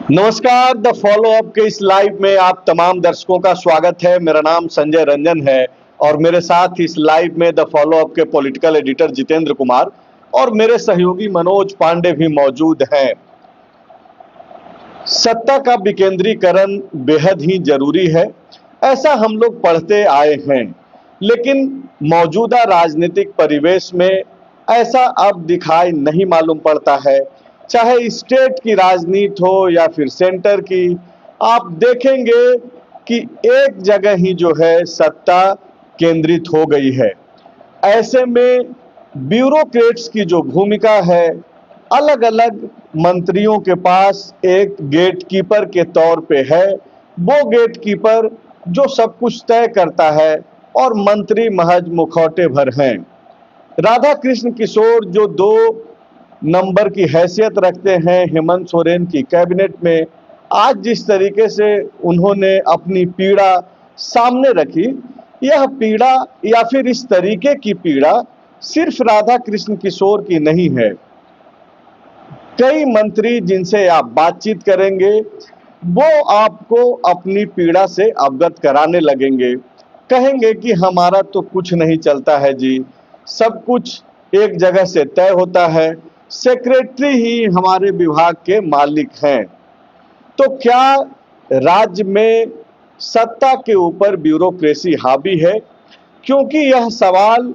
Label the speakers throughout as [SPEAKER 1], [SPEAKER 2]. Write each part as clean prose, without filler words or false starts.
[SPEAKER 1] नमस्कार। The follow up के इस लाइव में आप तमाम दर्शकों का स्वागत है। मेरा नाम संजय रंजन है और मेरे साथ इस लाइव में द फॉलो अप के पॉलिटिकल एडिटर जितेंद्र कुमार और मेरे सहयोगी मनोज पांडे भी मौजूद हैं। सत्ता का विकेंद्रीकरण बेहद ही जरूरी है, ऐसा हम लोग पढ़ते आए हैं, लेकिन मौजूदा राजनीतिक परिवेश में ऐसा अब दिखाई नहीं मालूम पड़ता है। चाहे स्टेट की राजनीति हो या फिर सेंटर की, आप देखेंगे कि एक जगह ही जो है सत्ता केंद्रित हो गई है। ऐसे में ब्यूरोक्रेट्स की जो भूमिका है, अलग अलग मंत्रियों के पास एक गेटकीपर के तौर पे है। वो गेटकीपर जो सब कुछ तय करता है और मंत्री महज मुखौटे भर हैं। राधा कृष्ण किशोर जो 2 नंबर की हैसियत रखते हैं हेमंत सोरेन की कैबिनेट में, आज जिस तरीके से उन्होंने अपनी पीड़ा सामने रखी, यह पीड़ा या फिर इस तरीके की पीड़ा सिर्फ राधा कृष्ण किशोर की नहीं है। कई मंत्री जिनसे आप बातचीत करेंगे वो आपको अपनी पीड़ा से अवगत कराने लगेंगे, कहेंगे कि हमारा तो कुछ नहीं चलता है जी, सब कुछ एक जगह से तय होता है, सेक्रेटरी ही हमारे विभाग के मालिक हैं। तो क्या राज्य में सत्ता के ऊपर ब्यूरोक्रेसी हावी है? क्योंकि यह सवाल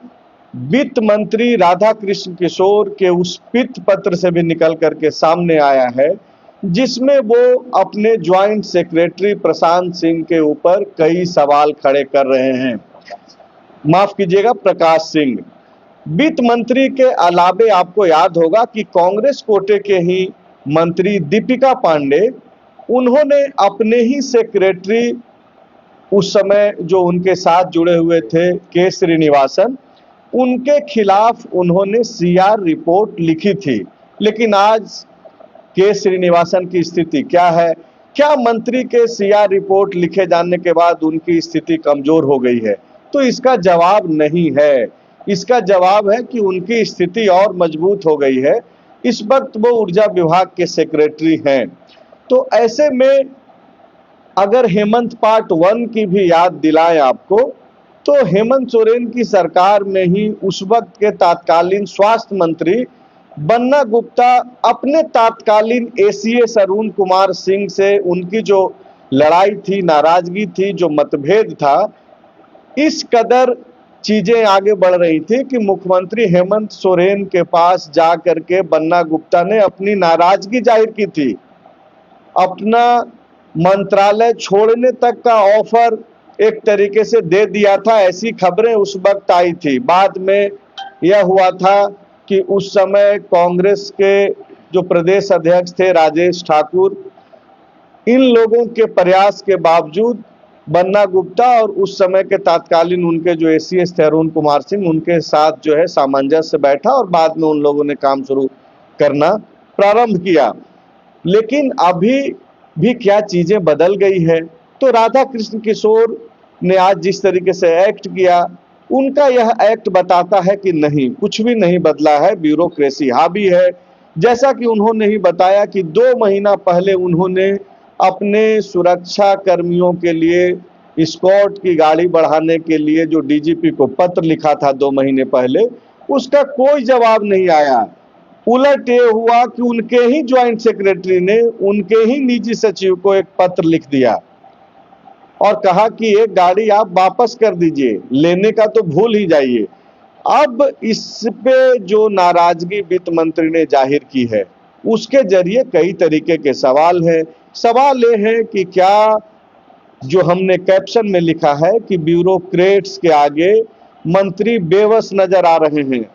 [SPEAKER 1] वित्त मंत्री राधा कृष्ण किशोर के उस पित्त पत्र से भी निकल करके सामने आया है, जिसमें वो अपने ज्वाइंट सेक्रेटरी प्रशांत सिंह के ऊपर कई सवाल खड़े कर रहे हैं। माफ कीजिएगा, प्रकाश सिंह। वित्त मंत्री के अलावे आपको याद होगा कि कांग्रेस कोटे के ही मंत्री दीपिका पांडे, उन्होंने अपने ही सेक्रेटरी उस समय जो उनके साथ जुड़े हुए थे के श्रीनिवासन, उनके खिलाफ उन्होंने सीआर रिपोर्ट लिखी थी। लेकिन आज के श्रीनिवासन की स्थिति क्या है? क्या मंत्री के सीआर रिपोर्ट लिखे जाने के बाद उनकी स्थिति कमजोर हो गई है? तो इसका जवाब नहीं है। इसका जवाब है कि उनकी स्थिति और मजबूत हो गई है। इस वक्त वो ऊर्जा विभाग के सेक्रेटरी हैं। तो ऐसे में अगर हेमंत पार्ट 1 की भी याद दिलाएं आपको, तो हेमंत सोरेन की सरकार में ही उस वक्त के तत्कालीन स्वास्थ्य मंत्री बन्ना गुप्ता अपने तत्कालीन एसीएस अरुण कुमार सिंह से उनकी जो लड़ाई थी, नाराजगी थी, जो मतभेद था, इस कदर चीजें आगे बढ़ रही थी कि मुख्यमंत्री हेमंत सोरेन के पास जा करके बन्ना गुप्ता ने अपनी नाराजगी जाहिर की थी। अपना मंत्रालय छोड़ने तक का ऑफर एक तरीके से दे दिया था, ऐसी खबरें उस वक्त आई थी। बाद में यह हुआ था कि उस समय कांग्रेस के जो प्रदेश अध्यक्ष थे राजेश ठाकुर, इन लोगों के प्रयास के बावजूद बन्ना गुप्ता और उस समय के तत्कालीन उनके जो एसीएस थे अरुण कुमार सिंह, उनके साथ जो है सामंजस्य बैठा और बाद में उन लोगों ने काम शुरू करना प्रारंभ किया। लेकिन अभी भी क्या चीजें बदल गई है। तो राधा कृष्ण किशोर ने आज जिस तरीके से एक्ट किया, उनका यह एक्ट बताता है कि नहीं, कुछ भी नहीं बदला है, ब्यूरोक्रेसी हावी है। जैसा कि उन्होंने ही बताया कि 2 महीना पहले उन्होंने अपने सुरक्षा कर्मियों के लिए स्कॉट की गाड़ी बढ़ाने के लिए जो डीजीपी को पत्र लिखा था 2 महीने पहले, उसका कोई जवाब नहीं आया। उलट ये हुआ कि उनके ही ज्वाइंट सेक्रेटरी ने उनके ही निजी सचिव को एक पत्र लिख दिया और कहा कि एक गाड़ी आप वापस कर दीजिए, लेने का तो भूल ही जाइए। अब इस पे जो नाराजगी वित्त मंत्री ने जाहिर की है, उसके जरिए कई तरीके के सवाल हैं। सवाल ये है कि क्या जो हमने कैप्शन में लिखा है कि ब्यूरोक्रेट्स के आगे मंत्री बेबस नजर आ रहे हैं,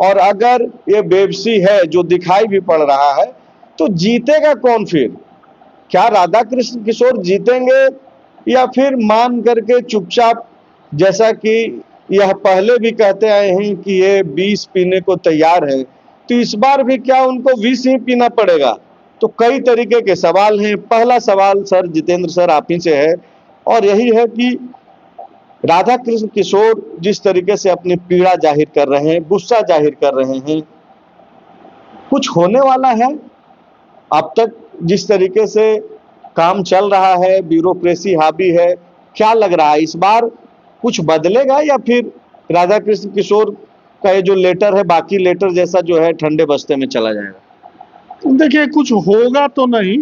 [SPEAKER 1] और अगर ये बेबसी है जो दिखाई भी पड़ रहा है, तो जीतेगा कौन फिर? क्या राधा कृष्ण किशोर जीतेंगे या फिर मान करके चुपचाप, जैसा कि यह पहले भी कहते आए हैं कि ये विष पीने को तैयार है, तो इस बार भी क्या उनको विष ही पीना पड़ेगा? तो कई तरीके के सवाल हैं। पहला सवाल सर जितेंद्र सर आप ही से है, और यही है कि राधा कृष्ण किशोर जिस तरीके से अपनी पीड़ा जाहिर कर रहे हैं, गुस्सा जाहिर कर रहे हैं, कुछ होने वाला है? अब तक जिस तरीके से काम चल रहा है, ब्यूरोक्रेसी हावी है, क्या लग रहा है इस बार कुछ बदलेगा या फिर राधा कृष्ण किशोर का ये जो लेटर है बाकी लेटर जैसा जो है ठंडे बस्ते में चला जाएगा?
[SPEAKER 2] देखिए, कुछ होगा तो नहीं,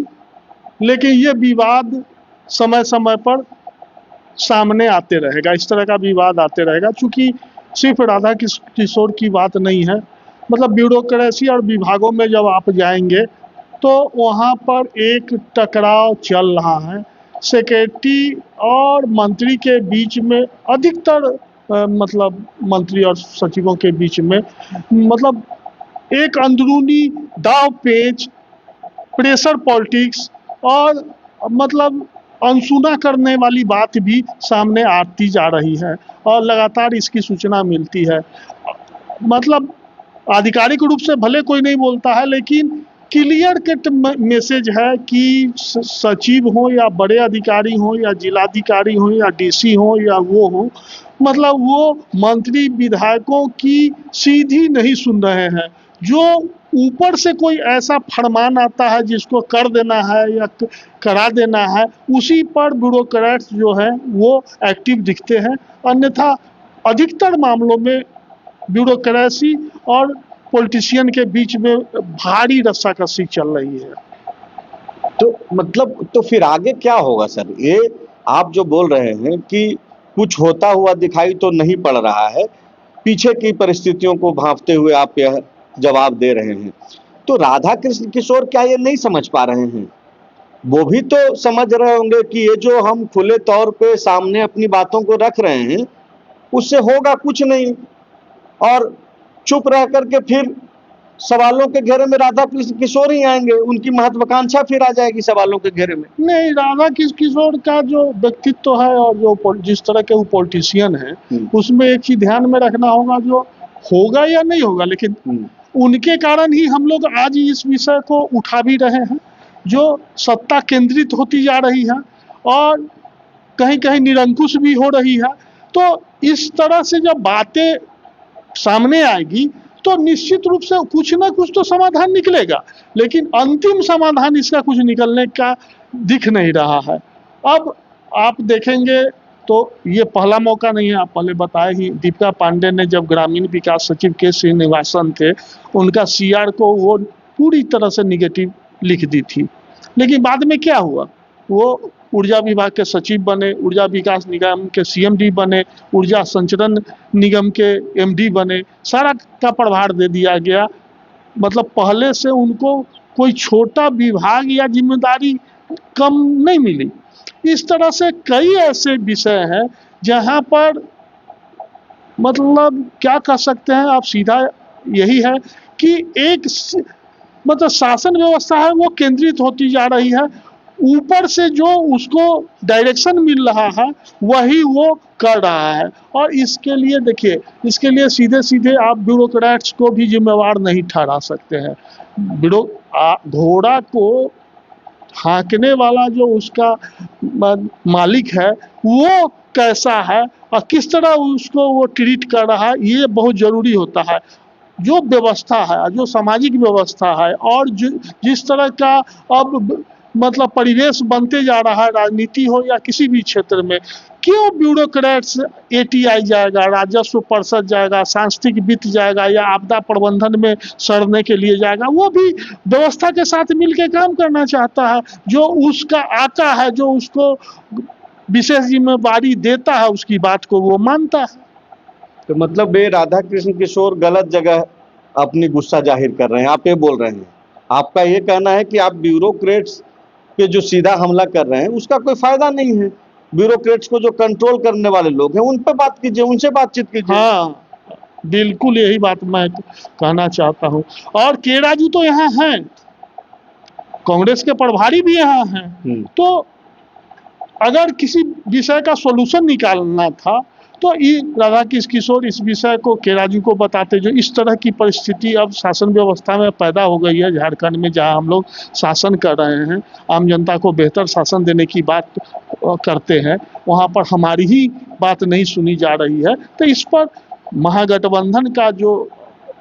[SPEAKER 2] लेकिन ये विवाद समय समय पर सामने आते रहेगा, इस तरह का विवाद आते रहेगा। चूंकि सिर्फ राधा किशोर की बात नहीं है, मतलब ब्यूरोक्रेसी और विभागों में जब आप जाएंगे तो वहाँ पर एक टकराव चल रहा है सेक्रेटरी और मंत्री के बीच में, अधिकतर मतलब मंत्री और सचिवों के बीच में, मतलब एक अंदरूनी दाव पेच, प्रेशर पॉलिटिक्स और मतलब अनसुना करने वाली बात भी सामने आती जा रही है और लगातार इसकी सूचना मिलती है। मतलब आधिकारिक रूप से भले कोई नहीं बोलता है, लेकिन क्लियर कट मैसेज है कि सचिव हो या बड़े अधिकारी हो या जिलाधिकारी हो या डीसी हो या वो हो, मतलब वो मंत्री विधायकों की सीधी नहीं सुन रहे हैं। जो ऊपर से कोई ऐसा फरमान आता है जिसको कर देना है या करा देना है, उसी पर ब्यूरोक्रेट्स जो है वो एक्टिव दिखते हैं। अन्यथा अधिकतर मामलों में ब्यूरोक्रेसी और पॉलिटिशियन के बीच में भारी रस्साकसी चल रही है।
[SPEAKER 1] तो मतलब तो फिर आगे क्या होगा सर? ये आप जो बोल रहे हैं कि कुछ होता हुआ दिखाई तो नहीं पड़ रहा है, पीछे की परिस्थितियों को भांपते हुए आप यह जवाब दे रहे हैं, तो राधा कृष्ण किशोर क्या ये नहीं समझ पा रहे हैं? वो भी तो समझ रहे होंगे कि ये जो हम खुले तौर पे सामने अपनी बातों को रख रहे हैं उससे होगा कुछ नहीं, और चुप रह करके फिर सवालों के घेरे में राधा कृष्ण किशोर ही आएंगे, उनकी महत्वाकांक्षा फिर आ जाएगी सवालों के घेरे में।
[SPEAKER 2] नहीं, राधा किशोर का जो व्यक्तित्व है और जो जिस तरह के वो पॉलिटिशियन है, उसमें एक ही ध्यान में रखना होगा, जो होगा या नहीं होगा, लेकिन उनके कारण ही हम लोग आज इस विषय को उठा भी रहे हैं। जो सत्ता केंद्रित होती जा रही है और कहीं कहीं निरंकुश भी हो रही है, तो इस तरह से जब बातें सामने आएगी तो निश्चित रूप से कुछ ना कुछ तो समाधान निकलेगा, लेकिन अंतिम समाधान इसका कुछ निकलने का दिख नहीं रहा है। अब आप देखेंगे तो ये पहला मौका नहीं है, आप पहले बताए ही, दीपिका पांडे ने जब ग्रामीण विकास सचिव के श्रीनिवासन थे, उनका सीआर को वो पूरी तरह से निगेटिव लिख दी थी, लेकिन बाद में क्या हुआ, वो ऊर्जा विभाग के सचिव बने, ऊर्जा विकास निगम के सीएमडी बने, ऊर्जा संचरण निगम के एमडी बने, सारा का प्रभार दे दिया गया। मतलब पहले से उनको कोई छोटा विभाग या जिम्मेदारी कम नहीं मिली। इस तरह से कई ऐसे विषय हैं जहां पर मतलब क्या कह सकते हैं आप, सीधा यही है कि एक मतलब शासन व्यवस्था है वो केंद्रित होती जा रही है, ऊपर से जो उसको डायरेक्शन मिल रहा है वही वो कर रहा है। और इसके लिए देखिए, इसके लिए सीधे सीधे आप ब्यूरोक्रेट्स को भी जिम्मेवार नहीं ठहरा सकते हैं। घोड़ा को हाँकने वाला जो उसका मालिक है वो कैसा है और किस तरह उसको वो ट्रीट कर रहा है, ये बहुत ज़रूरी होता है। जो व्यवस्था है, जो सामाजिक व्यवस्था है और जिस तरह का अब मतलब परिवेश बनते जा रहा है, राजनीति हो या किसी भी क्षेत्र में, क्यों ब्यूरोक्रेट्स एटीआई जाएगा, राजस्व पर्षद जाएगा, सांस्कृतिक वित्त जाएगा या आपदा प्रबंधन में सड़ने के लिए जाएगा? वो भी व्यवस्था के साथ मिलकर काम करना चाहता है। जो उसका आका है, जो उसको विशेष जिम्मेवारी देता है, उसकी बात को वो मानता है।
[SPEAKER 1] तो मतलब ये राधा कृष्ण किशोर गलत जगह अपनी गुस्सा जाहिर कर रहे हैं, आप ये बोल रहे हैं? आपका ये कहना है कि आप ब्यूरोक्रेट्स पे जो सीधा हमला कर रहे हैं उसका कोई फायदा नहीं है, ब्यूरोक्रेट्स को जो कंट्रोल करने वाले लोग हैं उन पर बात कीजिए, उनसे बातचीत कीजिए।
[SPEAKER 2] हाँ, बिल्कुल यही बात मैं कहना चाहता हूँ। और के राजू तो यहाँ हैं, कांग्रेस के प्रभारी भी यहाँ हैं, तो अगर किसी विषय का सॉल्यूशन निकालना था तो राधा किशोर इस विषय को के राजू को बताते। जो इस तरह की परिस्थिति अब शासन व्यवस्था में पैदा हो गई है झारखंड में, जहां हम लोग शासन कर रहे हैं, आम जनता को बेहतर शासन देने की बात करते हैं, वहां पर हमारी ही बात नहीं सुनी जा रही है। तो इस पर महागठबंधन का जो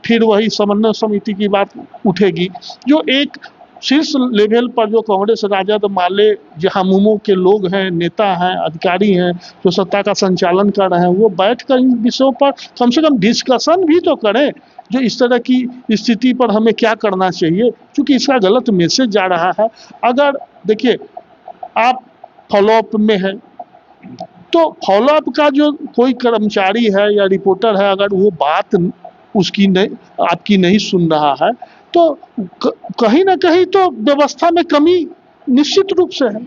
[SPEAKER 2] फिर वही समन्वय समिति की बात उठेगी, जो एक शीर्ष लेवल पर जो कांग्रेस राजद माले हमूमों के लोग हैं, नेता हैं, अधिकारी हैं, जो सत्ता का संचालन कर रहे हैं, वो बैठकर इन विषयों पर कम से कम डिस्कशन भी तो करें। जो इस तरह की स्थिति पर हमें क्या करना चाहिए, क्योंकि इसका गलत मैसेज जा रहा है। अगर देखिए आप फॉलोअप में है, तो फॉलोअप का जो कोई कर्मचारी है या रिपोर्टर है, अगर वो बात उसकी नहीं, आपकी नहीं सुन रहा है, तो कहीं ना कहीं तो व्यवस्था में कमी निश्चित रूप से है।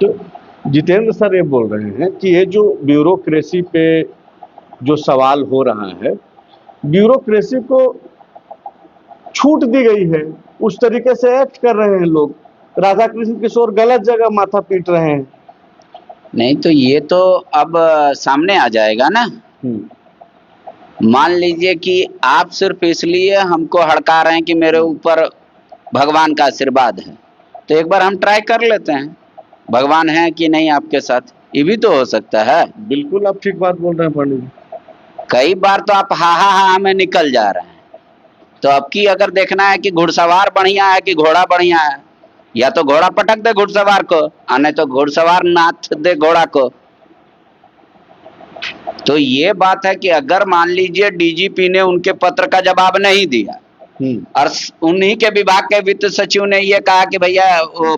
[SPEAKER 1] तो जितेंद्र सर ये बोल रहे हैं कि ये जो ब्यूरोक्रेसी पे जो सवाल हो रहा है, ब्यूरोक्रेसी को छूट दी गई है, उस तरीके से एक्ट कर रहे हैं लोग। राधा कृष्ण किशोर गलत जगह माथा पीट रहे हैं।
[SPEAKER 3] नहीं तो ये तो अब सामने आ जाएगा ना। मान लीजिए कि आप सिर्फ इसलिए हमको हड़का रहे हैं कि मेरे ऊपर भगवान का आशीर्वाद है, तो एक बार हम ट्राई कर लेते हैं भगवान है कि नहीं आपके साथ, ये भी तो हो सकता है।
[SPEAKER 1] बिल्कुल आप ठीक बात बोल रहे हैं पंडित जी।
[SPEAKER 3] कई बार तो आप हा में निकल जा रहे हैं। तो अब की अगर देखना है कि घुड़सवार बढ़िया है कि घोड़ा बढ़िया है, या तो घोड़ा पटक दे घुड़सवार को, और नहीं तो घुड़सवार नाथ दे घोड़ा को। तो ये बात है कि अगर मान लीजिए डीजीपी ने उनके पत्र का जवाब नहीं दिया और उन्हीं के विभाग के वित्त सचिव ने ये कहा कि भैया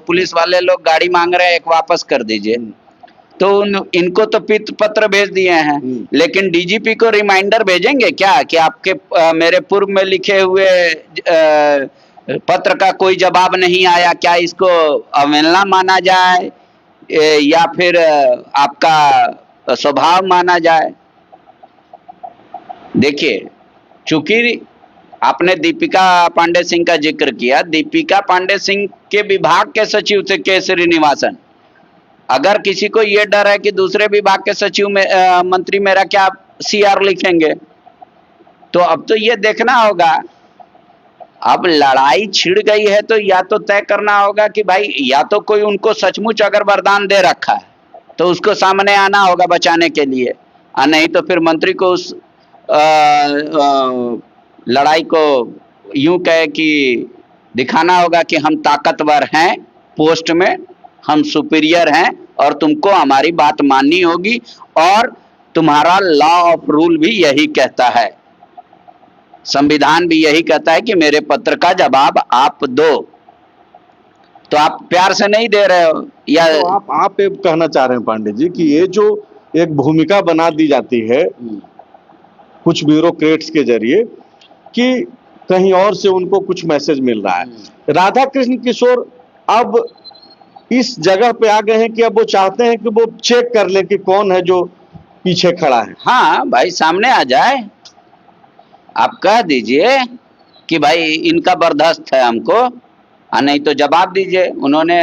[SPEAKER 3] पुलिस वाले लोग गाड़ी मांग रहे हैं, एक वापस कर दीजिए, तो इनको तो पत्र भेज दिए हैं, लेकिन डीजीपी को रिमाइंडर भेजेंगे क्या कि आपके मेरे पूर्व में लिखे हुए पत्र का कोई जवाब नहीं आया, क्या इसको अवहेलना माना जाए या फिर आपका स्वभाव माना जाए? देखिए, चूंकि आपने दीपिका पांडे सिंह का जिक्र किया, दीपिका पांडे सिंह के विभाग के सचिव थे के श्रीनिवासन। अगर किसी को ये डर है कि दूसरे विभाग के सचिव में मंत्री मेरा क्या सीआर लिखेंगे, तो अब तो ये देखना होगा। अब लड़ाई छिड़ गई है तो या तो तय करना होगा कि भाई या तो कोई उनको सचमुच अगर वरदान दे रखा है तो उसको सामने आना होगा बचाने के लिए, और नहीं तो फिर मंत्री को उस लड़ाई को यूं कहे कि दिखाना होगा कि हम ताकतवर हैं, पोस्ट में हम सुपीरियर हैं और तुमको हमारी बात माननी होगी, और तुम्हारा लॉ ऑफ रूल भी यही कहता है, संविधान भी यही कहता है कि मेरे पत्र का जवाब आप दो। तो आप प्यार से नहीं दे रहे हो, या
[SPEAKER 1] तो आप ये कहना चाह रहे हैं पांडे जी कि ये जो एक भूमिका बना दी जाती है कुछ ब्यूरोक्रेट्स के जरिए कि कहीं और से उनको कुछ मैसेज मिल रहा है। राधा कृष्ण किशोर अब इस जगह पे आ गए हैं कि अब वो चाहते हैं कि वो चेक कर ले कि कौन है जो पीछे खड़ा है।
[SPEAKER 3] हाँ भाई, सामने आ जाए, आप कह दीजिए कि भाई इनका बर्दाश्त है हमको, और नहीं तो जवाब दीजिए। उन्होंने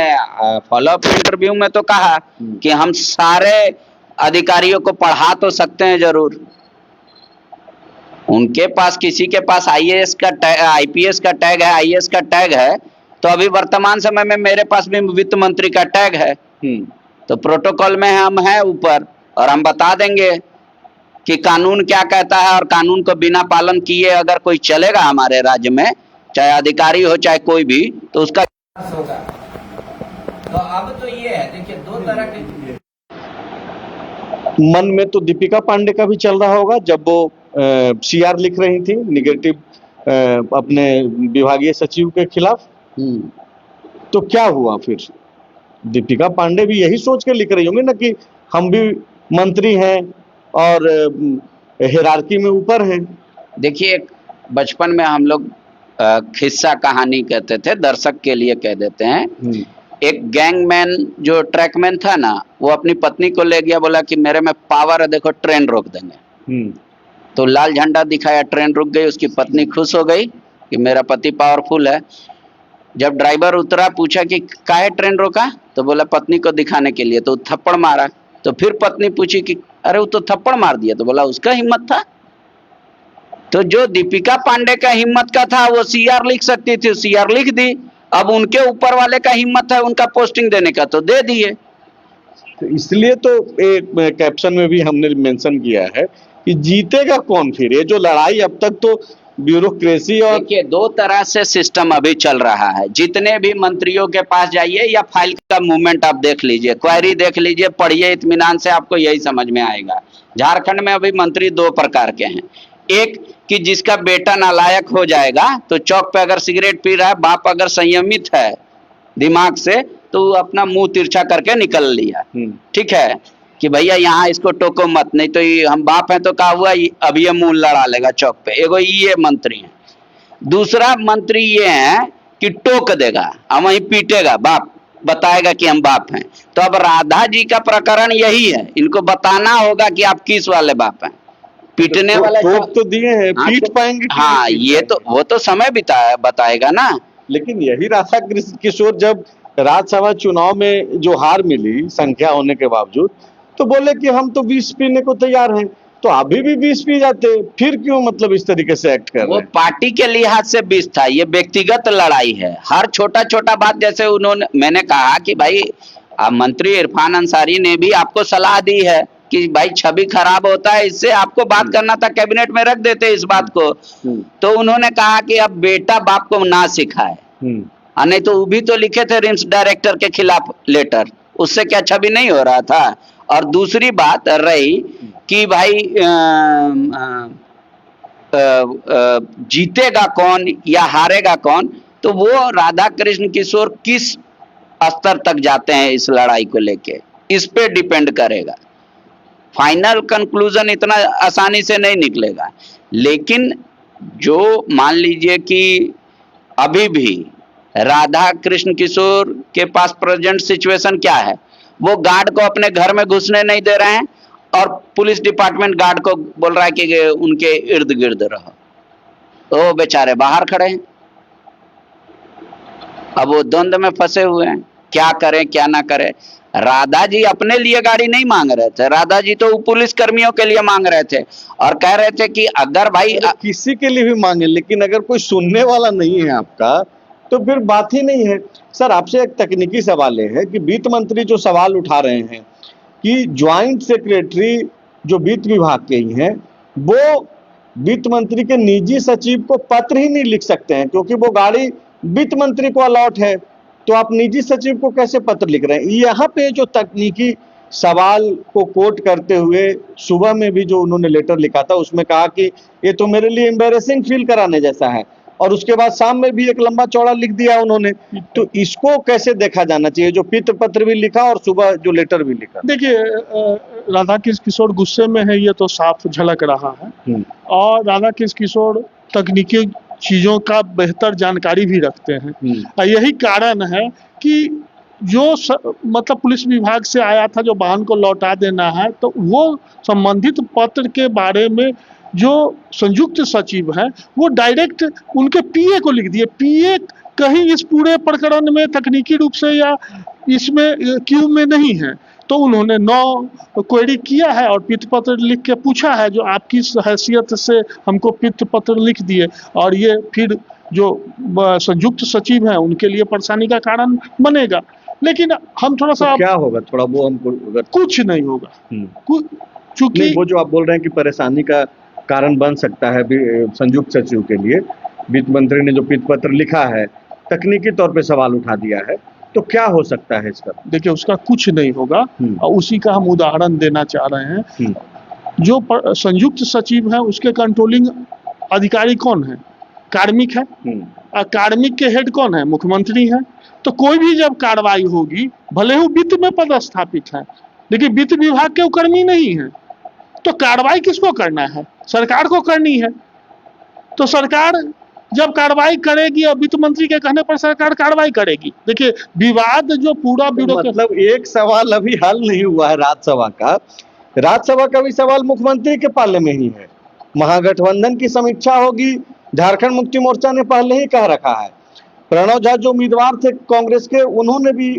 [SPEAKER 3] फॉलोअप इंटरव्यू में तो कहा कि हम सारे अधिकारियों को पढ़ा तो सकते हैं जरूर। उनके पास किसी के पास आईएएस का आईपीएस का टैग है, आईएएस का टैग है, तो अभी वर्तमान समय में मेरे पास भी वित्त मंत्री का टैग है। तो प्रोटोकॉल में हम हैं ऊपर, और हम बता देंगे कि कानून क्या कहता है, और कानून को बिना पालन किए अगर कोई चलेगा हमारे राज्य में, चाहे अधिकारी हो चाहे कोई भी, तो उसका होगा। तो अब तो ये है, देखिए दो तरह के
[SPEAKER 1] मन में तो दीपिका पांडे का भी चल रहा होगा जब वो सीआर लिख रही थी निगेटिव अपने विभागीय सचिव के खिलाफ। तो क्या हुआ फिर? दीपिका पांडे भी यही सोच के लिख रही होंगी ना कि हम भी मंत्री हैं और हिरार्की में ऊपर हैं।
[SPEAKER 3] देखिए, बचपन में हम लोग खिस्सा कहानी कहते थे, दर्शक के लिए कह देते हैं। एक गैंगमैन जो ट्रैकमैन था ना, वो अपनी पत्नी को ले गया, बोला कि मेरे में पावर है, देखो ट्रेन रोक देंगे। तो लाल झंडा दिखाया, ट्रेन रुक गई। उसकी पत्नी खुश हो गई कि मेरा पति पावरफुल है। जब ड्राइवर उतरा, पूछा कि काहे ट्रेन रोका, तो बोला पत्नी को दिखाने के लिए। तो थप्पड़ मारा। तो फिर पत्नी पूछी कि अरे वो तो थप्पड़ मार दिया, तो बोला उसका हिम्मत था। तो जो दीपिका पांडे का हिम्मत का था वो सीआर लिख सकती थी, सीआर लिख दी। अब उनके ऊपर वाले का हिम्मत है उनका पोस्टिंग देने का, तो दे दिए।
[SPEAKER 1] तो इसलिए तो एक कैप्शन में भी हमने मेंशन किया है कि जीतेगा कौन फिर? ये जो लड़ाई अब तक तो ब्यूरोक्रेसी और
[SPEAKER 3] देखिए, दो तरह से सिस्टम अभी चल रहा है। जितने भी मंत्रियों के पास जाइए या फाइल का मूवमेंट आप देख लीजिए, क्वेरी देख लीजिए, पढ़िए इत्मीनान से, आपको यही समझ में आएगा। झारखंड में अभी मंत्री दो प्रकार के हैं। एक कि जिसका बेटा नालायक हो जाएगा तो चौक पे अगर सिगरेट पी रहा है, बाप अगर संयमित है दिमाग से, तो वो अपना मुंह तिरछा करके निकल लिया, ठीक है, कि भैया यहाँ इसको टोको मत, नहीं तो ये हम बाप हैं तो क्या हुआ, अभी ये मुंह लड़ा लेगा चौक पे। एगो ये मंत्री है। दूसरा मंत्री ये है कि टोक देगा और वहीं पीटेगा, बाप बताएगा कि हम बाप हैं। तो अब राधा जी का प्रकरण यही है, इनको बताना होगा कि आप किस वाले बाप हैं। पीटने वाला
[SPEAKER 1] टोक तो दिए हैं, पीट पाएंगे कि
[SPEAKER 3] हाँ,
[SPEAKER 1] नहीं पीट
[SPEAKER 3] ये तो वो तो समय बताएगा ना।
[SPEAKER 1] लेकिन यही राधा किशोर जब राज्यसभा चुनाव में जो हार मिली संख्या होने के बावजूद, तो बोले कि हम तो 20 पीने को तैयार हैं। तो अभी भी 20 पी जाते, फिर क्यों मतलब इस तरीके से एक्ट कर रहे
[SPEAKER 3] वो
[SPEAKER 1] हैं?
[SPEAKER 3] पार्टी के लिहाज से 20 था, ये व्यक्तिगत लड़ाई है। हर छोटा छोटा बात, जैसे मैंने कहा कि भाई मंत्री इरफान अंसारी ने भी आपको सलाह दी है कि भाई छवि खराब होता है, इससे आपको बात करना था, कैबिनेट में रख देते इस बात को। तो उन्होंने कहा कि अब बेटा बाप को ना सिखाए, नहीं तो वो भी तो लिखे थे रिम्स डायरेक्टर के खिलाफ लेटर, उससे क्या छवि नहीं हो रहा था। और दूसरी बात रही कि भाई जीतेगा कौन या हारेगा कौन, तो वो राधा कृष्ण किशोर किस स्तर तक जाते हैं इस लड़ाई को लेके, इस पे डिपेंड करेगा। फाइनल कंक्लूजन इतना आसानी से नहीं निकलेगा। लेकिन जो मान लीजिए कि अभी भी राधा कृष्ण किशोर के पास प्रेजेंट सिचुएशन क्या है, वो गार्ड को अपने घर में घुसने नहीं दे रहे हैं और पुलिस डिपार्टमेंट गार्ड को बोल रहा है कि उनके इर्द गिर्द रहो, तो बेचारे बाहर खड़े हैं। अब वो द्वंद में फंसे हुए हैं, क्या करें क्या ना करें। राधा जी अपने लिए गाड़ी नहीं मांग रहे थे, राधा जी तो पुलिस कर्मियों के लिए मांग रहे थे और कह रहे थे कि अगर भाई
[SPEAKER 1] किसी के लिए भी मांगे, लेकिन अगर कोई सुनने वाला नहीं है आपका तो फिर बात ही नहीं है। सर, आपसे एक तकनीकी सवाल है कि वित्त मंत्री जो सवाल उठा रहे हैं कि ज्वाइंट सेक्रेटरी जो वित्त विभाग के ही हैं, वो वित्त मंत्री के निजी सचिव को पत्र ही नहीं लिख सकते हैं, क्योंकि वो गाड़ी वित्त मंत्री को अलॉट है। तो आप निजी सचिव को कैसे पत्र लिख रहे हैं? यहाँ पे जो तकनीकी सवाल को कोट करते हुए सुबह में भी जो उन्होंने लेटर लिखा था, उसमें कहा कि ये तो मेरे लिए एम्बैरेसिंग फील कराने जैसा है, और उसके बाद शाम में भी एक लंबा चौड़ा लिख दिया उन्होंने। तो इसको कैसे देखा जाना चाहिए, जो पित्त पत्र भी लिखा और सुबह जो लेटर भी लिखा?
[SPEAKER 2] देखिए, राधा कृष्ण किशोर गुस्से में है, ये तो साफ झलक रहा है। और राधा कृष्ण किशोर तकनीकी चीजों का बेहतर जानकारी भी रखते हैं। यही कारण है कि जो मतलब पुलिस विभाग से आया था जो वाहन को लौटा देना है, तो वो संबंधित पत्र के बारे में जो संयुक्त सचिव है वो डायरेक्ट उनके पीए को लिख दिए। पीए कहीं इस पूरे प्रकरण में तकनीकी रूप से या इसमें क्यू में नहीं है, तो उन्होंने 9 क्वेरी किया है और पित्त पत्र लिख के पूछा है, जो आपकी हैसियत से हमको पित्त पत्र लिख दिए। और ये फिर जो संयुक्त सचिव हैं उनके लिए परेशानी का कारण बनेगा। लेकिन हम थोड़ा सा,
[SPEAKER 1] तो क्या होगा, थोड़ा वो हमको
[SPEAKER 2] कुछ नहीं होगा, चूंकि
[SPEAKER 1] वो जो आप बोल रहे हैं कि परेशानी का कारण बन सकता है संयुक्त सचिव के लिए, वित्त मंत्री ने जो पित्त पत्र लिखा है, तकनीकी तौर पे सवाल उठा दिया है, तो क्या हो सकता है इसका?
[SPEAKER 2] देखिए, उसका कुछ नहीं होगा और उसी का हम उदाहरण देना चाह रहे हैं। जो संयुक्त सचिव है उसके कंट्रोलिंग अधिकारी कौन है? कार्मिक है। कार्मिक के हेड कौन है? मुख्यमंत्री है। तो कोई भी जब कार्रवाई होगी, भले ही वित्त में पदस्थापित है, लेकिन वित्त विभाग के कर्मी नहीं है, तो कार्रवाई किसको करना है? सरकार को करनी है। तो सरकार जब कार्रवाई करेगी और वित्त मंत्री के कहने पर सरकार कार्रवाई करेगी। देखिए, विवाद जो पूरा
[SPEAKER 1] मतलब एक सवाल अभी हल नहीं हुआ है राज्यसभा का। राज्यसभा का भी सवाल मुख्यमंत्री के पाले में ही है। महागठबंधन की समीक्षा होगी, झारखंड मुक्ति मोर्चा ने पहले ही कह रखा है। प्रणव झा जो उम्मीदवार थे कांग्रेस के, उन्होंने भी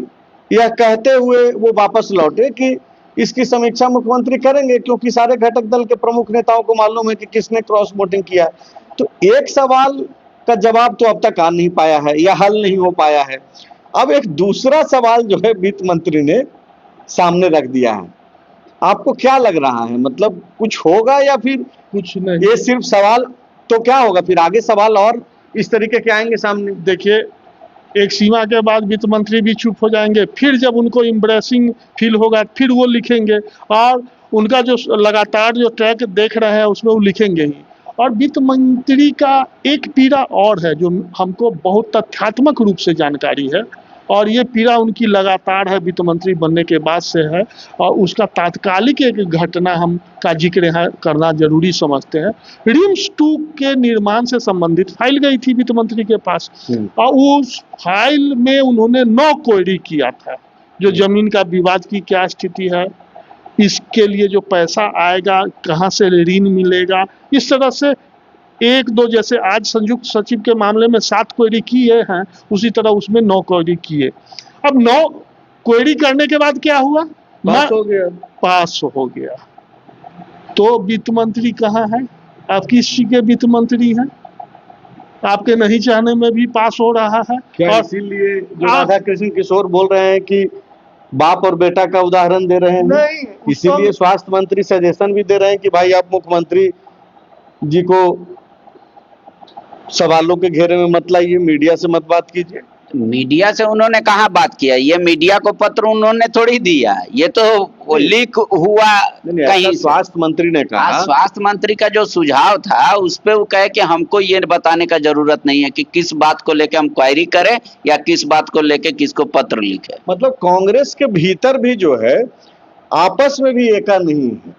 [SPEAKER 1] यह कहते हुए वो वापस लौटे कि इसकी समीक्षा मुख्यमंत्री करेंगे, क्योंकि सारे घटक दल के प्रमुख नेताओं को मालूम है कि किसने क्रॉस वोटिंग किया। तो एक सवाल का जवाब तो अब तक आ नहीं पाया है या हल नहीं हो पाया है। अब एक दूसरा सवाल जो है वित्त मंत्री ने सामने रख दिया है। आपको क्या लग रहा है, मतलब कुछ होगा या फिर
[SPEAKER 2] कुछ नहीं?
[SPEAKER 1] ये सिर्फ सवाल तो क्या होगा फिर आगे सवाल और इस तरीके के आएंगे सामने।
[SPEAKER 2] देखिए, एक सीमा के बाद वित्त मंत्री भी चुप हो जाएंगे, फिर जब उनको एम्ब्रेसिंग फील होगा फिर वो लिखेंगे, और उनका जो लगातार जो ट्रैक देख रहे हैं उसमें वो लिखेंगे ही। और वित्त मंत्री का एक पीड़ा और है जो हमको बहुत तथ्यात्मक रूप से जानकारी है, और ये पीड़ा उनकी लगातार है, वित्त मंत्री बनने के बाद से है, और उसका तात्कालिक एक घटना हम का जिक्र है करना जरूरी समझते हैं। रिम्स 2 के निर्माण से संबंधित फाइल गई थी वित्त मंत्री के पास, और उस फाइल में उन्होंने 9 क्वेरी किया था, जो जमीन का विवाद की क्या स्थिति है, इसके लिए जो पैसा आएगा कहाँ से ऋण मिलेगा, इस तरह से 1-2, जैसे आज संयुक्त सचिव के मामले में 7 क्वेरी किए हैं, उसी तरह उसमें 9 क्वेरी किए। अब 9 क्वेरी करने के बाद क्या हुआ? पास हो गया। तो वित्त मंत्री कहाँ है? आप किस चीज के वित्त मंत्री हैं? आपके नहीं चाहने में भी पास हो रहा है।
[SPEAKER 1] क्या
[SPEAKER 2] और
[SPEAKER 1] इसीलिए जो राधा कृष्ण किशोर बोल रहे हैं कि बाप और बेटा का उदाहरण दे रहे हैं?
[SPEAKER 2] नहीं,
[SPEAKER 1] इसीलिए स्वास्थ्य मंत्री सजेशन भी दे रहे हैं कि भाई आप मुख्यमंत्री जी को सवालों के घेरे में मत लाइए, मीडिया से मत बात कीजिए।
[SPEAKER 3] मीडिया से उन्होंने कहाँ बात किया? ये मीडिया को पत्र उन्होंने थोड़ी दिया, ये तो वो लीक हुआ कहीं।
[SPEAKER 1] स्वास्थ्य मंत्री ने कहा,
[SPEAKER 3] स्वास्थ्य मंत्री का जो सुझाव था उस पे वो कहे कि हमको ये बताने का जरूरत नहीं है कि किस बात को लेके हम क्वेरी करें या किस बात को लेके किसको पत्र लिखे।
[SPEAKER 1] मतलब कांग्रेस के भीतर भी जो है आपस में भी एका नहीं है।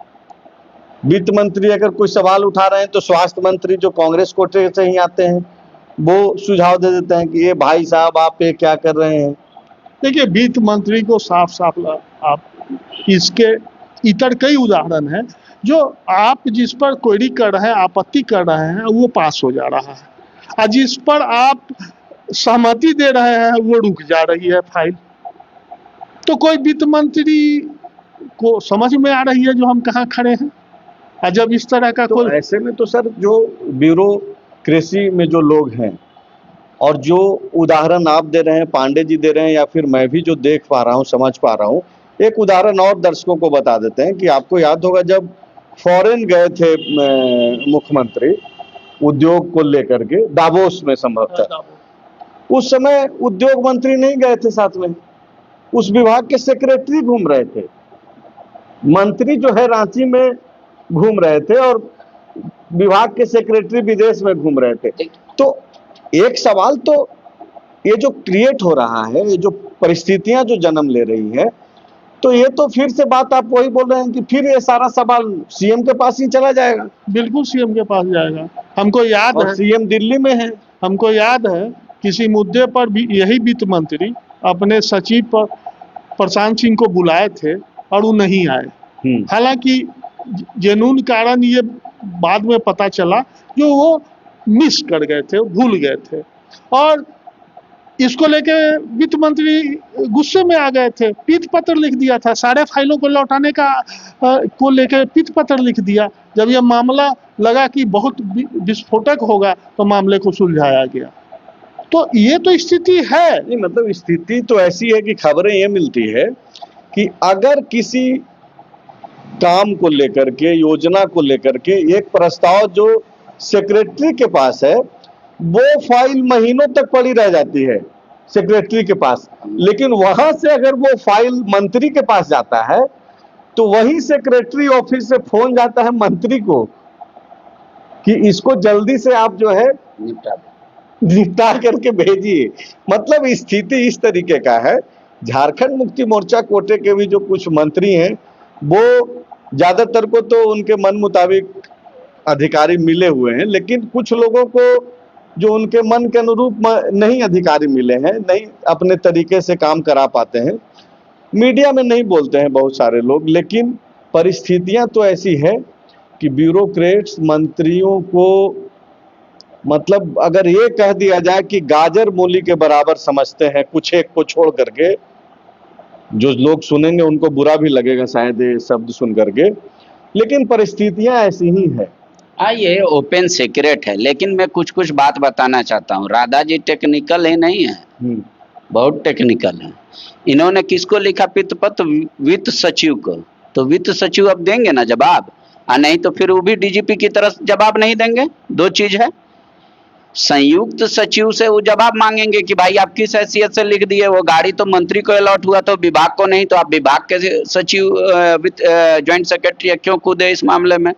[SPEAKER 1] वित्त मंत्री अगर कोई सवाल उठा रहे हैं तो स्वास्थ्य मंत्री जो कांग्रेस कोटे से ही आते हैं वो सुझाव दे देते हैं कि ये भाई साहब आप ये क्या कर रहे हैं।
[SPEAKER 2] देखिए, वित्त मंत्री को साफ साफ आप इसके इतर कई उदाहरण हैं, जो आप जिस पर क्वेरी कर रहे हैं, आपत्ति कर रहे हैं, वो पास हो जा रहा है, और जिस पर आप सहमति दे रहे हैं वो रुक जा रही है फाइल। तो कोई वित्त मंत्री को समझ में आ रही है जो हम कहाँ खड़े हैं? और जब इस तरह का
[SPEAKER 1] तो ऐसे में तो सर जो ब्यूरोक्रेसी में जो लोग हैं और जो उदाहरण आप दे रहे हैं, पांडे जी दे रहे हैं, या फिर मैं भी जो देख पा रहा हूँ, समझ पा रहा हूँ, एक उदाहरण और दर्शकों को बता देते हैं कि आपको याद होगा जब फॉरेन गए थे मुख्यमंत्री उद्योग को लेकर के दावोस में, संभवतः उस समय उद्योग मंत्री नहीं गए थे साथ में, उस विभाग के सेक्रेटरी घूम रहे थे, मंत्री जो है रांची में घूम रहे थे और विभाग के सेक्रेटरी विदेश में घूम रहे थे। तो एक सवाल तो ये जो क्रिएट हो रहा है, ये जो परिस्थितियां जो जन्म ले रही है, तो ये तो फिर से बात आप वही बोल रहे हैं कि फिर ये सारा सवाल सीएम के पास ही चला जाएगा।
[SPEAKER 2] बिल्कुल सीएम के पास जाएगा। हमको याद है
[SPEAKER 1] सीएम दिल्ली में है,
[SPEAKER 2] हमको याद है किसी मुद्दे पर भी यही वित्त मंत्री अपने सचिव पर प्रशांत सिंह को बुलाए थे और वो नहीं आए। हालांकि जेन्युइन कारण ये बाद में पता चला जो वो मिस कर गए थे, भूल गए थे, और इसको लेके वित्त मंत्री गुस्से में आ गए थे, पीत पत्र लिख दिया था, सारे फाइलों को लौटाने का को लेके पीत पत्र लिख दिया। जब ये मामला लगा कि बहुत विस्फोटक होगा तो मामले को सुलझाया गया। तो ये तो स्थिति है।
[SPEAKER 1] नहीं, मतलब स्थिति तो ऐसी है कि खबरें ये मिलती है कि अगर किसी काम को लेकर के, योजना को लेकर के एक प्रस्ताव जो सेक्रेटरी के पास है, वो फाइल महीनों तक पड़ी रह जाती है सेक्रेटरी के पास, लेकिन वहां से अगर वो फाइल मंत्री के पास जाता है तो वही सेक्रेटरी ऑफिस से फोन जाता है मंत्री को कि इसको जल्दी से आप जो है निपटा करके भेजिए। मतलब स्थिति इस तरीके का है। झारखंड मुक्ति मोर्चा कोटे के भी जो कुछ मंत्री हैं वो ज्यादातर को तो उनके मन मुताबिक अधिकारी मिले हुए हैं, लेकिन कुछ लोगों को जो उनके मन के अनुरूप नहीं अधिकारी मिले हैं, नहीं अपने तरीके से काम करा पाते हैं, मीडिया में नहीं बोलते हैं बहुत सारे लोग। लेकिन परिस्थितियां तो ऐसी है कि ब्यूरोक्रेट्स मंत्रियों को, मतलब अगर ये कह दिया जाए कि गाजर मूली के बराबर समझते हैं, कुछ एक को छोड़ करके, जो लोग सुनेंगे उनको बुरा भी लगेगा शायद ये शब्द सुन करके, लेकिन परिस्थितियां ऐसी ही है।
[SPEAKER 3] ये ओपन सीक्रेट है, लेकिन मैं कुछ कुछ बात बताना चाहता हूँ। राधा जी टेक्निकल ही नहीं है, बहुत टेक्निकल है। इन्होंने किसको लिखा पत्र? वित्त सचिव को। तो वित्त सचिव अब देंगे ना जवाब और नहीं तो फिर वो भी डीजीपी की तरफ जवाब नहीं देंगे। दो चीज है, संयुक्त सचिव से वो जवाब मांगेंगे कि भाई आप किस हैसियत से लिख दिए, वो गाड़ी तो मंत्री को अलॉट हुआ तो विभाग को नहीं, तो आप विभाग के सचिव ज्वाइंट सेक्रेटरी क्यों कूदे इस मामले में।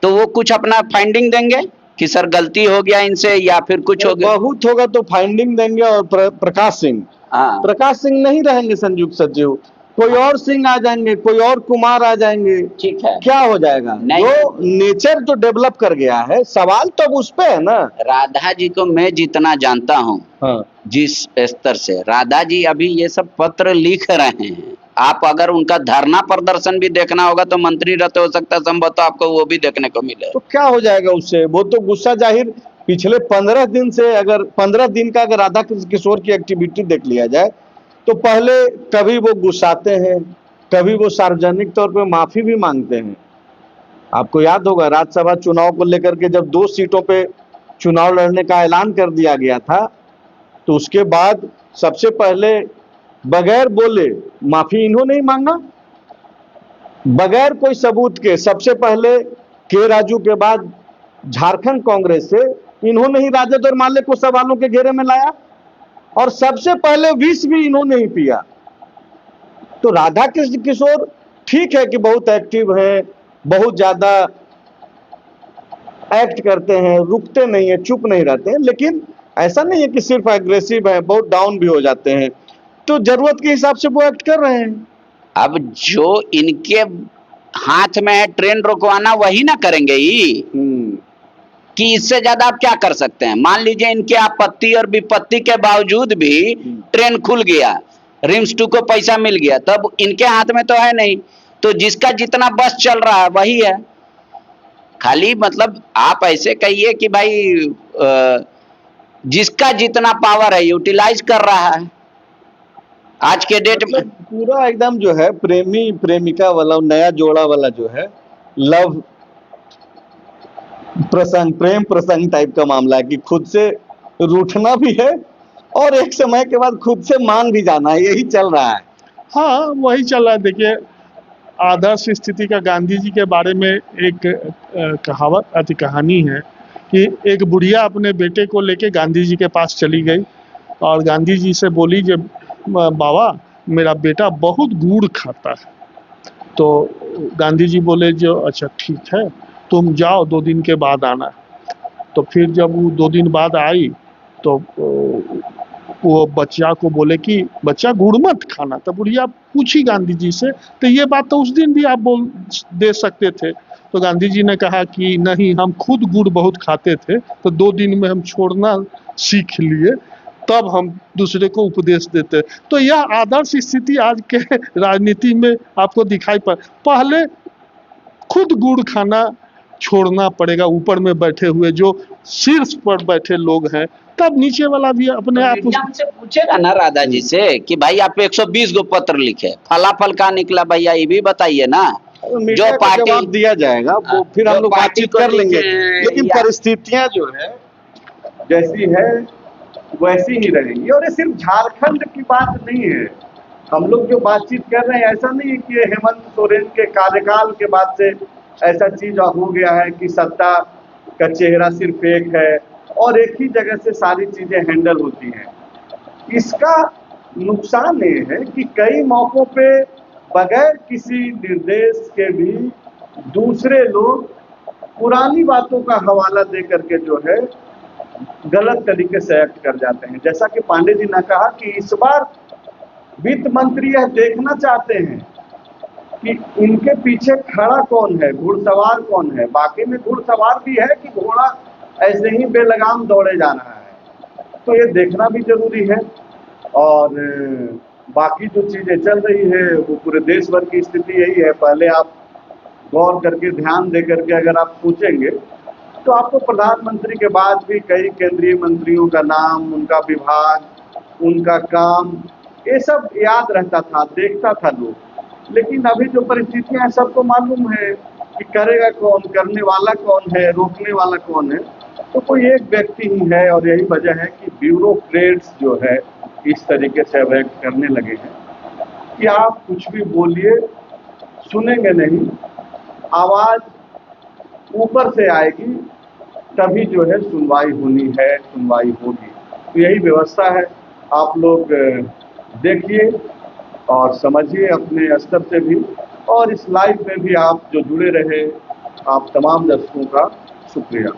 [SPEAKER 3] तो वो कुछ अपना फाइंडिंग देंगे कि सर गलती हो गया इनसे या फिर कुछ हो गया,
[SPEAKER 1] बहुत होगा तो फाइंडिंग देंगे। और प्रकाश सिंह,
[SPEAKER 3] हाँ
[SPEAKER 1] प्रकाश सिंह नहीं रहेंगे संयुक्त सचिव, कोई और सिंह आ जाएंगे, कोई और कुमार आ जाएंगे,
[SPEAKER 3] ठीक है।
[SPEAKER 1] क्या हो जाएगा?
[SPEAKER 3] नहीं।
[SPEAKER 1] जो नेचर तो डेवलप कर गया है, सवाल तो अब उस पे है ना।
[SPEAKER 3] राधा जी को मैं जितना जानता हूँ,
[SPEAKER 1] हाँ।
[SPEAKER 3] जिस स्तर से राधा जी अभी ये सब पत्र लिख रहे हैं, आप अगर उनका धरना प्रदर्शन भी देखना होगा तो मंत्री रहते हो सकता है संभवतः आपको वो भी देखने को मिले।
[SPEAKER 1] तो क्या हो जाएगा उससे? वो तो गुस्सा जाहिर पिछले 15 दिन से, अगर 15 दिन का अगर राधा किशोर की एक्टिविटी देख लिया जाए तो पहले कभी वो गुस्साते हैं, कभी वो सार्वजनिक तौर पे माफी भी मांगते हैं। आपको याद होगा राज्यसभा चुनाव को लेकर के जब 2 सीटों पे चुनाव लड़ने का ऐलान कर दिया गया था तो उसके बाद सबसे पहले बगैर बोले माफी इन्होंने ही मांगा, बगैर कोई सबूत के। सबसे पहले के राजू के बाद झारखंड कांग्रेस से इन्होंने ही राजद और माले को सवालों के घेरे में लाया और सबसे पहले विष भी इन्होंने ही पिया। तो राधा कृष्ण किशोर ठीक है कि बहुत एक्टिव हैं, बहुत ज्यादा एक्ट करते हैं, रुकते नहीं है, चुप नहीं रहते हैं, लेकिन ऐसा नहीं है कि सिर्फ एग्रेसिव है, बहुत डाउन भी हो जाते हैं। तो जरूरत के हिसाब से वो एक्ट कर रहे हैं।
[SPEAKER 3] अब जो इनके हाथ में है ट्रेन रोकवाना, वही ना करेंगे ही कि इससे ज्यादा आप क्या कर सकते हैं। मान लीजिए इनके आपत्ति और विपत्ति के बावजूद भी ट्रेन खुल गया, रिम्स 2 को पैसा मिल गया, तब इनके हाथ में तो है नहीं। तो जिसका जितना बस चल रहा है वही है। खाली मतलब आप ऐसे कहिए कि भाई जिसका जितना पावर है यूटिलाइज कर रहा है आज के डेट में।
[SPEAKER 1] पूरा एकदम जो है प्रेमी प्रेमिका वाला नया जोड़ा वाला जो है लव प्रसंग, प्रेम प्रसंग टाइप का मामला है कि खुद से रूठना भी है और एक समय के बाद खुद से मान भी जाना है, यही चल रहा है।
[SPEAKER 2] हाँ, वही चल रहा है। देखिए, आदर्श स्थिति का गांधी जी के बारे में एक कहावत कहानी है कि एक बुढ़िया अपने बेटे को लेके गांधी जी के पास चली गई और गांधी जी से बोली जब बाबा मेरा बेटा बहुत गुड़ खाता है। तो गांधी जी बोले जो अच्छा ठीक है तुम जाओ 2 दिन के बाद आना। तो फिर जब वो 2 दिन बाद आई तो वो बच्चा को बोले कि बच्चा गुड़ मत खाना। तो बुढ़िया पूछी गांधी जी से तो ये बात तो उस दिन भी आप बोल दे सकते थे। तो गांधी जी ने कहा कि नहीं, हम खुद गुड़ बहुत खाते थे तो 2 दिन में हम छोड़ना सीख लिए, तब हम दूसरे को उपदेश देते। तो यह आदर्श स्थिति आज के राजनीति में आपको दिखाई पहले खुद गुड़ खाना छोड़ना पड़ेगा, ऊपर में बैठे हुए जो शीर्ष पर बैठे लोग हैं, तब नीचे वाला भी अपने आप
[SPEAKER 3] से पूछेगा ना राधा जी से कि भाई आप 120 गो पत्र लिखे, फलाफल का निकला भैया ये भी बताइए ना।
[SPEAKER 1] जो पार्टी जवाब दिया जाएगा वो फिर हम लोग बातचीत कर लेंगे, लेकिन परिस्थितियां जो है जैसी है वैसी ही रहेंगी। और ये सिर्फ झारखंड की बात नहीं है, हम लोग जो बातचीत कर रहे हैं ऐसा नहीं है कि हेमंत सोरेन के कार्यकाल के बाद से ऐसा चीज हो गया है कि सत्ता का चेहरा सिर्फ एक है और एक ही जगह से सारी चीजें हैंडल होती हैं। इसका नुकसान ये है कि कई मौकों पे बगैर किसी निर्देश के भी दूसरे लोग पुरानी बातों का हवाला दे करके जो है गलत तरीके से एक्ट कर जाते हैं। जैसा कि पांडे जी ने कहा कि इस बार वित्त मंत्री यह देखना चाहते हैं कि इनके पीछे खड़ा कौन है, घुड़सवार कौन है। बाकी में घुड़सवार भी है कि घोड़ा ऐसे ही बेलगाम दौड़े जा रहा है, तो ये देखना भी जरूरी है। और बाकी जो चीजें चल रही है वो पूरे देश भर की स्थिति यही है। पहले आप गौर करके ध्यान दे करके अगर आप सोचेंगे तो आपको प्रधानमंत्री के बाद भी कई केंद्रीय मंत्रियों का नाम, उनका विभाग, उनका काम, ये सब याद रहता था, देखता था लोग। लेकिन अभी जो परिस्थितियां हैं सबको मालूम है कि करेगा कौन, करने वाला कौन है, रोकने वाला कौन है। तो कोई एक व्यक्ति ही है और यही वजह है कि ब्यूरोक्रेट्स जो है इस तरीके से अब एक्ट करने लगे हैं कि आप कुछ भी बोलिए सुनेंगे नहीं, आवाज ऊपर से आएगी, तभी जो है सुनवाई होगी। तो यही व्यवस्था है। आप लोग देखिए और समझिए अपने स्तर से भी, और इस लाइव में भी आप जो जुड़े रहे, आप तमाम दर्शकों का शुक्रिया।